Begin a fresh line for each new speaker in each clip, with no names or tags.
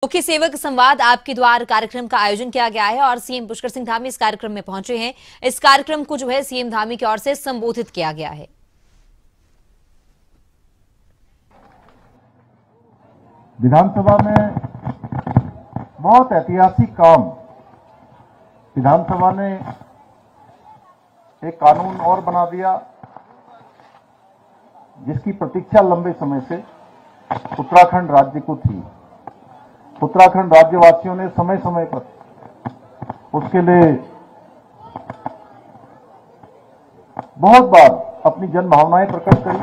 मुख्य सेवक संवाद आपके द्वार कार्यक्रम का आयोजन किया गया है और सीएम पुष्कर सिंह धामी इस कार्यक्रम में पहुंचे हैं। इस कार्यक्रम को सीएम धामी की ओर से संबोधित किया गया है।
विधानसभा में बहुत ऐतिहासिक काम विधानसभा ने एक कानून और बना दिया, जिसकी प्रतीक्षा लंबे समय से उत्तराखंड राज्य को थी। उत्तराखंड राज्यवासियों ने समय समय पर उसके लिए बहुत बार अपनी जन भावनाएं प्रकट करी।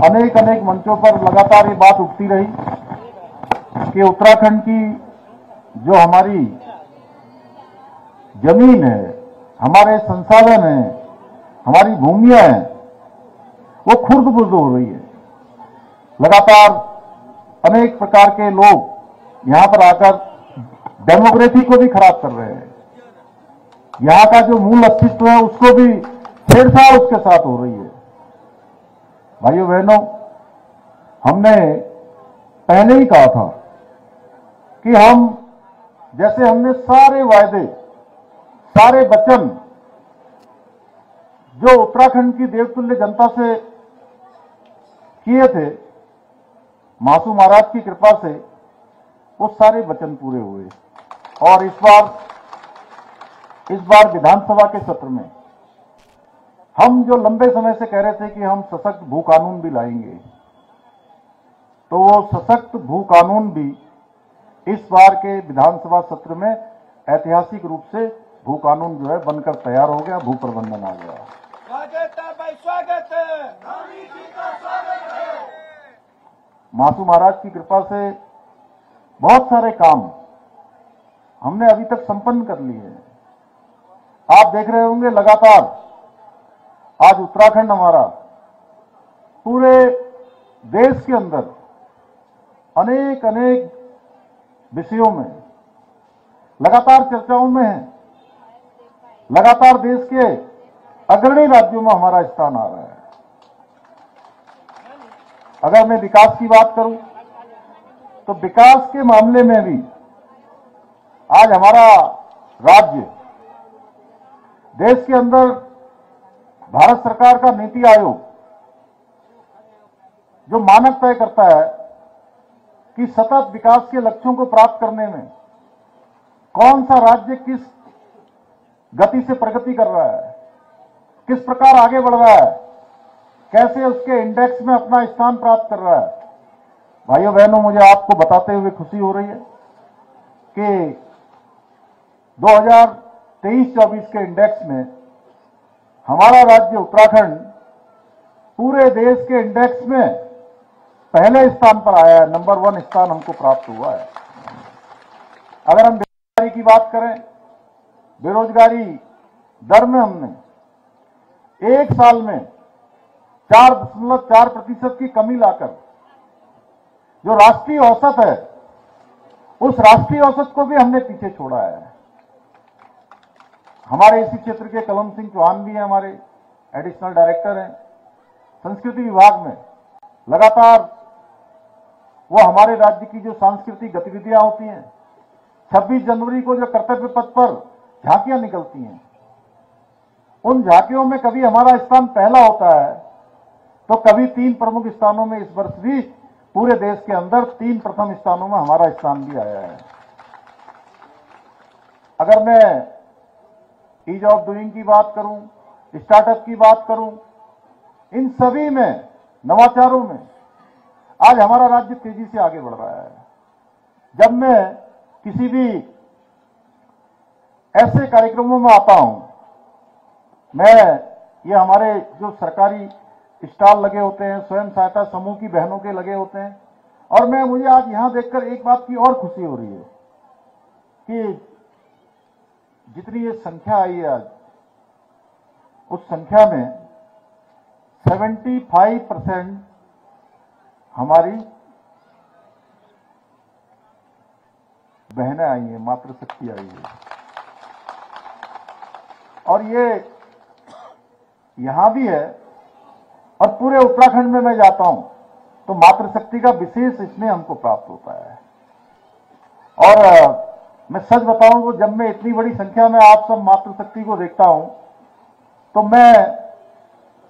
अनेक अनेक मंचों पर लगातार ये बात उठती रही कि उत्तराखंड की जो हमारी जमीन है, हमारे संसाधन हैं, हमारी भूमियां हैं, वो खुर्द-बुर्द हो रही है। लगातार अनेक प्रकार के लोग यहां पर आकर डेमोक्रेसी को भी खराब कर रहे हैं। यहां का जो मूल अस्तित्व है उसको भी छेड़छाड़ उसके साथ हो रही है। भाइयों बहनों, हमने पहले ही कहा था कि हम जैसे हमने सारे वायदे, सारे वचन जो उत्तराखंड की देवतुल्य जनता से किए थे, मासूम महाराज की कृपा से वो सारे वचन पूरे हुए। और इस बार विधानसभा के सत्र में हम जो लंबे समय से कह रहे थे कि हम सशक्त भू कानून भी लाएंगे, तो वो सशक्त भू कानून भी इस बार के विधानसभा सत्र में ऐतिहासिक रूप से भू कानून जो है बनकर तैयार हो गया, भू प्रबंधन आ गया।
स्वागत है भाई, स्वागत है, धामी जी का स्वागत है।
मासूम महाराज की कृपा से बहुत सारे काम हमने अभी तक संपन्न कर लिए हैं। आप देख रहे होंगे लगातार आज उत्तराखंड हमारा पूरे देश के अंदर अनेक अनेक विषयों में लगातार चर्चाओं में है। लगातार देश के अग्रणी राज्यों में हमारा स्थान आ रहा है। अगर मैं विकास की बात करूं तो विकास के मामले में भी आज हमारा राज्य देश के अंदर भारत सरकार का नीति आयोग जो मानक तय करता है कि सतत विकास के लक्ष्यों को प्राप्त करने में कौन सा राज्य किस गति से प्रगति कर रहा है, किस प्रकार आगे बढ़ रहा है, कैसे उसके इंडेक्स में अपना स्थान प्राप्त कर रहा है। भाइयों बहनों, मुझे आपको बताते हुए खुशी हो रही है कि 2023-24 के इंडेक्स में हमारा राज्य उत्तराखंड पूरे देश के इंडेक्स में पहले स्थान पर आया है। नंबर 1 स्थान हमको प्राप्त हुआ है। अगर हम बेरोजगारी की बात करें, बेरोजगारी दर में हमने एक साल में 4.4% की कमी लाकर जो राष्ट्रीय औसत है, उस राष्ट्रीय औसत को भी हमने पीछे छोड़ा है। हमारे इसी क्षेत्र के कलम सिंह चौहान भी हैं, हमारे एडिशनल डायरेक्टर हैं संस्कृति विभाग में। लगातार वो हमारे राज्य की जो सांस्कृतिक गतिविधियां होती हैं, 26 जनवरी को जो कर्तव्य पथ पर झांकियां निकलती हैं, उन झांकियों में कभी हमारा स्थान पहला होता है तो कभी 3 प्रमुख स्थानों में। इस वर्ष भी पूरे देश के अंदर 3 प्रथम स्थानों में हमारा स्थान भी आया है। अगर मैं ईज ऑफ डूइंग की बात करूं, स्टार्टअप की बात करूं, इन सभी में, नवाचारों में आज हमारा राज्य तेजी से आगे बढ़ रहा है। जब मैं किसी भी ऐसे कार्यक्रमों में आता हूं, ये हमारे जो सरकारी स्टॉल लगे होते हैं, स्वयं सहायता समूह की बहनों के लगे होते हैं, और मुझे आज यहां देखकर एक बात की और खुशी हो रही है कि जितनी ये संख्या आई है आज, उस संख्या में 75% हमारी बहनें आई हैं, मातृशक्ति आई है। और ये यहां भी है और पूरे उत्तराखंड में मैं जाता हूं तो मातृशक्ति का विशेष स्नेह हमको प्राप्त होता है। और मैं सच बताऊं तो जब मैं इतनी बड़ी संख्या में आप सब मातृशक्ति को देखता हूं तो मैं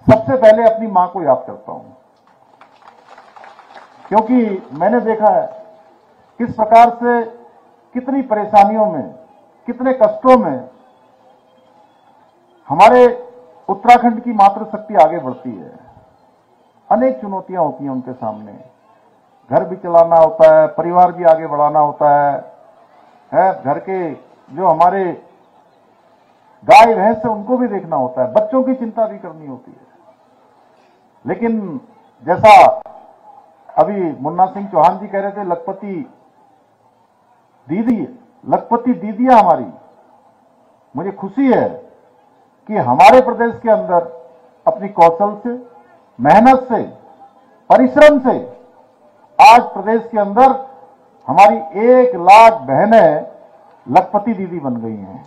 सबसे पहले अपनी मां को याद करता हूं, क्योंकि मैंने देखा है किस प्रकार से कितनी परेशानियों में, कितने कष्टों में हमारे उत्तराखंड की मातृशक्ति आगे बढ़ती है। अनेक चुनौतियां होती हैं उनके सामने, घर भी चलाना होता है, परिवार भी आगे बढ़ाना होता है, घर के जो हमारे गाय भैंस है उनको भी देखना होता है, बच्चों की चिंता भी करनी होती है। लेकिन जैसा अभी मुन्ना सिंह चौहान जी कह रहे थे, लखपति दीदियां हमारी, मुझे खुशी है कि हमारे प्रदेश के अंदर अपनी कौशल से, मेहनत से, परिश्रम से आज प्रदेश के अंदर हमारी 1 लाख बहनें लखपति दीदी बन गई हैं।